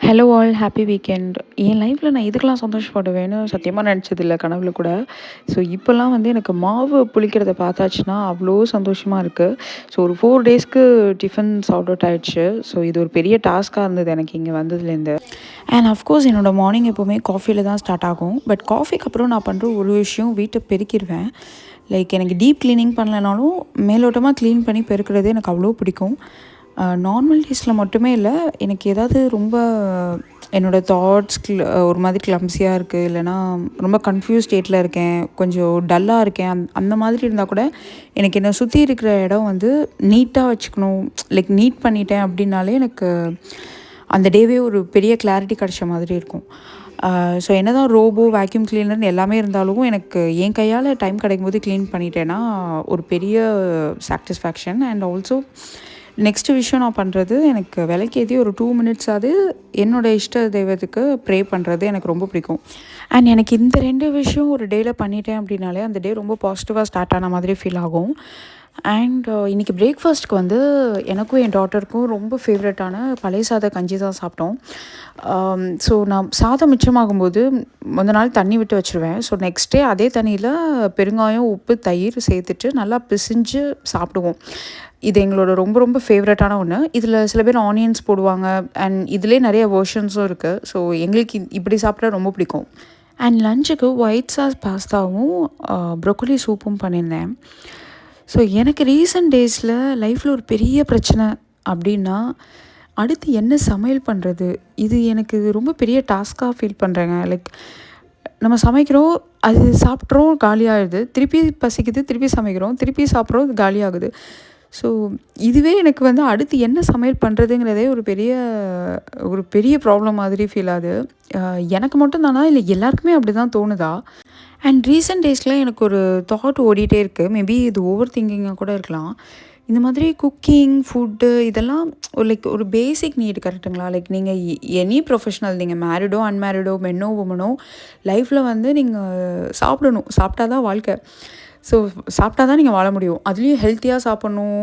Hello all happy weekend. என் லைஃப்பில் நான் இதுக்கெல்லாம் சந்தோஷப்படுவேன்னு சத்தியமாக நினச்சதில்ல கனவுல கூட. ஸோ இப்போல்லாம் வந்து எனக்கு மாவு புளிக்கிறத பார்த்தாச்சுன்னா அவ்வளோ சந்தோஷமாக இருக்குது. ஸோ ஒரு 4 டேஸ்க்கு டிஃபன் சார்ட் அவுட் ஆயிடுச்சு. ஸோ இது ஒரு பெரிய டாஸ்க்காக இருந்தது எனக்கு இங்கே வந்ததுலேருந்து. அண்ட் அஃப்கோர்ஸ் என்னோட மார்னிங் எப்போவுமே காஃபியில் தான் ஸ்டார்ட் ஆகும். பட் காஃபிக்கு அப்புறம் நான் பண்ணுற ஒரு விஷயம் வீட்டை பெருக்கிடுவேன். லைக் எனக்கு டீப் க்ளீனிங் பண்ணலனாலும் மேலோட்டமாக க்ளீன் பண்ணி பெருக்கிறது எனக்கு அவ்வளோ பிடிக்கும். நார்மல் டேஸில் மட்டுமே இல்லை, எனக்கு ஏதாவது ரொம்ப என்னோடய தாட்ஸ் ஒரு மாதிரி கிளம்ஸியாக இருக்குது, இல்லைனா ரொம்ப கன்ஃப்யூஸ் ஸ்டேட்டில் இருக்கேன், கொஞ்சம் டல்லாக இருக்கேன், அந்த மாதிரி இருந்தால் கூட எனக்கு என்னை சுற்றி இருக்கிற இடம் வந்து நீட்டாக வச்சுக்கணும். லைக் நீட் பண்ணிட்டேன் அப்படின்னாலே எனக்கு அந்த டேவே ஒரு பெரிய கிளாரிட்டி கிடச்ச மாதிரி இருக்கும். ஸோ என்ன தான் ரோபோ வேக்யூம் கிளீனர்னு எல்லாமே இருந்தாலும் எனக்கு என் கையால் டைம் கிடைக்கும்போது க்ளீன் பண்ணிட்டேன்னா ஒரு பெரிய சாட்டிஸ்ஃபேக்ஷன். அண்ட் ஆல்சோ நெக்ஸ்ட்டு விஷயம் நான் பண்ணுறது, எனக்கு விளக்கேத்தி ஒரு 2 மினிட்ஸாவது என்னோடய இஷ்ட தெய்வத்துக்கு ப்ரே பண்ணுறது எனக்கு ரொம்ப பிடிக்கும். அண்ட் எனக்கு இந்த 2 விஷயம் ஒரு டேயில் பண்ணிட்டேன் அப்படின்னாலே அந்த டே ரொம்ப பாசிட்டிவாக ஸ்டார்ட் ஆன மாதிரி ஃபீல் ஆகும். அண்ட் இன்றைக்கி பிரேக்ஃபாஸ்ட்டுக்கு வந்து எனக்கும் என் டாட்டருக்கும் ரொம்ப ஃபேவரட்டான பழைய சாத கஞ்சி தான் சாப்பிட்டோம். ஸோ நான் சாதம் மிச்சமாகும்போது முந்த நாள் தண்ணி விட்டு வச்சுருவேன். ஸோ நெக்ஸ்ட் டே அதே தண்ணியில் பெருங்காயம், உப்பு, தயிர் சேர்த்துட்டு நல்லா பிசைஞ்சு சாப்பிடுவோம். இது எங்களோட ரொம்ப ரொம்ப ஃபேவரட்டான ஒன்று. இதில் சில பேர் ஆனியன்ஸ் போடுவாங்க. அண்ட் இதிலே நிறைய வெர்ஷன்ஸும் இருக்குது. ஸோ எங்களுக்கு இப்படி சாப்பிட ரொம்ப பிடிக்கும். அண்ட் லஞ்சுக்கு ஒயிட் சாஸ் பாஸ்தாவும் ப்ரொக்கோலி சூப்பும் பண்ணியிருந்தேன். ஸோ எனக்கு ரீசன்ட் டேஸில் லைஃப்பில் ஒரு பெரிய பிரச்சனை அப்படின்னா, அடுத்து என்ன சமையல் பண்ணுறது, இது எனக்கு ரொம்ப பெரிய டாஸ்க்காக ஃபீல் பண்ணுறேங்க. லைக் நம்ம சமைக்கிறோம், அது சாப்பிட்றோம், காலியாகிடுது, திருப்பி பசிக்குது, திருப்பி சமைக்கிறோம், திருப்பி சாப்பிட்றோம், காலியாகுது. ஸோ இதுவே எனக்கு வந்து அடுத்து என்ன சமையல் பண்ணுறதுங்கிறதே ஒரு பெரிய ப்ராப்ளம் மாதிரி ஃபீல் ஆகுது. எனக்கு மட்டும் தானா, இல்லை எல்லாருக்குமே அப்படி தான் தோணுதா? அண்ட் ரீசெண்ட் டேஸில் எனக்கு ஒரு தாட் ஓடிட்டே இருக்குது. மேபி இது ஓவர் திங்கிங்காக கூட இருக்கலாம். இந்த மாதிரி குக்கிங், ஃபுட்டு இதெல்லாம் ஒரு பேசிக் நீடு கரெக்டுங்களா? லைக் நீங்கள் எனி ப்ரொஃபஷ்னல், நீங்கள் மேரிடோ அன்மேரிடோ, மென்னோ உமனோ, லைஃப்பில் வந்து நீங்கள் சாப்பிடணும். சாப்பிட்டா தான் வாழ்க்கை. ஸோ சாப்பிட்டா தான் நீங்கள் வாழ முடியும். அதுலேயும் ஹெல்த்தியாக சாப்பிட்ணும்,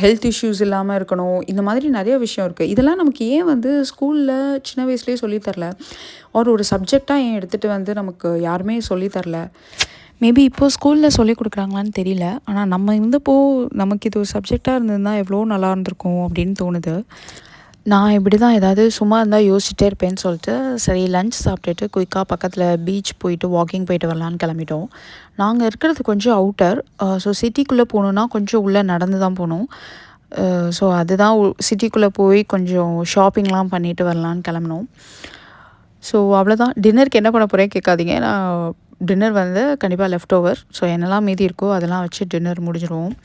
ஹெல்த் இஷ்யூஸ் இல்லாமல் இருக்கணும். இந்த மாதிரி நிறைய விஷயம் இருக்குது. இதெல்லாம் நமக்கு ஏன் வந்து ஸ்கூலில் சின்ன வயசுலேயே சொல்லித்தரல, ஒரு சப்ஜெக்டாக ஏன் எடுத்துகிட்டு வந்து நமக்கு யாருமே சொல்லித்தரல? மேபி இப்போது ஸ்கூலில் சொல்லிக் கொடுக்குறாங்களான்னு தெரியல. ஆனால் நம்ம இருந்தப்போ நமக்கு இது ஒரு சப்ஜெக்டாக இருந்ததுன்னா எவ்வளோ நல்லா இருந்திருக்கும் அப்படின்னு தோணுது. நான் இப்படி தான் ஏதாவது சும்மா இருந்தால் யோசிச்சுட்டே இருப்பேன்னு சொல்லிட்டு, சரி லஞ்ச் சாப்பிட்டுட்டு குயிக்காக பக்கத்தில் பீச் போயிட்டு வாக்கிங் போயிட்டு வரலான்னு கிளம்பிட்டோம். நாங்கள் இருக்கிறது கொஞ்சம் அவுட்டர். ஸோ சிட்டிக்குள்ளே போகணுன்னா கொஞ்சம் உள்ளே நடந்து தான் போகணும். ஸோ அதுதான் சிட்டிக்குள்ளே போய் கொஞ்சம் ஷாப்பிங்லாம் பண்ணிவிட்டு வரலான்னு கிளம்பினோம். ஸோ அவ்வளோதான். டின்னருக்கு என்ன பண்ண போகிறேன் கேட்காதீங்க. நான் டின்னர் வந்து கண்டிப்பாக லெஃப்ட் ஓவர். ஸோ என்னெல்லாம் மீதி இருக்கோ அதெல்லாம் வச்சு டின்னர் முடிஞ்சிடுவோம்.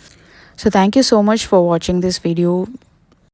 So thank you so much for வாட்சிங் திஸ் வீடியோ.